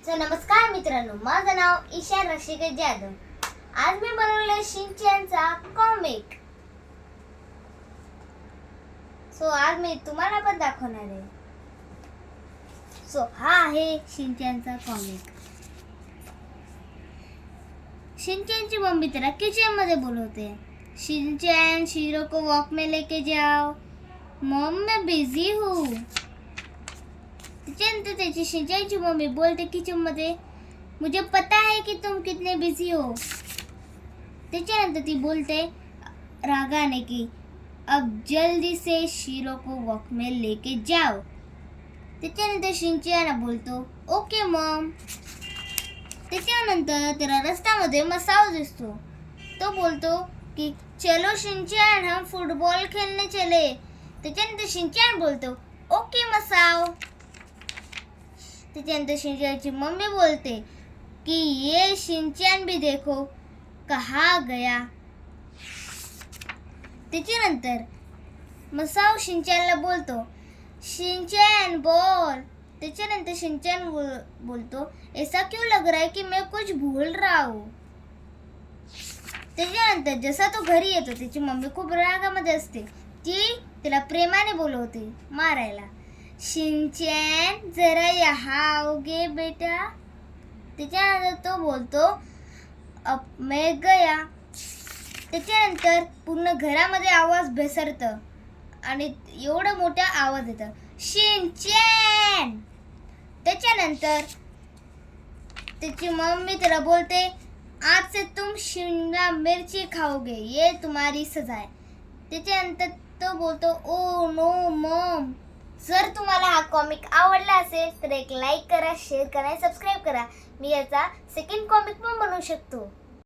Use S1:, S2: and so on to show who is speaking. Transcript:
S1: नमस्कार मित्रांनो, माझं नाव ईशा रशिकेश जाधव. आज मी बनवले शिनचॅनचा कॉमिक. आज मी तुम्हाला पण दाखवणार आहे. हा आहे शिनचॅनचा कॉमिक. शिनचॅनची मम्मी त्याला किचन मध्ये बोलवते. शिनचैन शीरो को वॉक में लेके जाओ. मॉम मैं बिझी हूँ. त्याच्यानंतर त्याची शिनचैनची मम्मी बोलते किचन मध्ये, मुझे पता है कि तुम कितने बिझी हो. त्याच्यानंतर ती बोलते रागाने की अब जल्दी से शीरो को वॉक में लेके जाओ. त्याच्यानंतर शिनचैन बोलतो ओके मॉम. त्याच्यानंतर त्याला रस्त्यामध्ये मसाव दिसतो. तो बोलतो की चलो शिनचैन हम फुटबॉल खेलने चले. त्याच्यानंतर शिनचैन बोलतो ओके मसाव. त्याच्यानंतर शिनचैनची मम्मी बोलते कि ये शिनचैन भी देखो कहाँ गया. त्याच्यानंतर मसाव शिनचैनला बोलतो शिनचैन बोल. त्याच्यानंतर शिनचैन बोलतो ऐसा क्यों लग रहा है कि मैं कुछ भूल रहा हूँ. त्याच्यानंतर जसा तो घरी येतो त्याची मम्मी खूप रागामध्ये असते. ती त्याला प्रेमाने बोलवते मारायला. शिनचैन जरा यहाँ आओगे बेटा. त्याच्यानंतर तो बोलतो अब मैं गया. त्याच्यानंतर पूर्ण घरामध्ये आवाज बेसरतं आणि एवढा मोठा आवाज येतं शिनचैन. त्याच्यानंतर त्याची मम्मी त्याला बोलते आज से तुम शिमला मिर्ची खाओगे, ये तुम्हारी सजा है. त्याच्यानंतर तो बोलतो ओ नो मॉम. जर तुम्हाला हा कॉमिक आवडला असेल तर एक लाईक करा, शेअर करा, सबस्क्राईब करा. मी याचा सेकंड कॉमिक पण बनवू शकतो.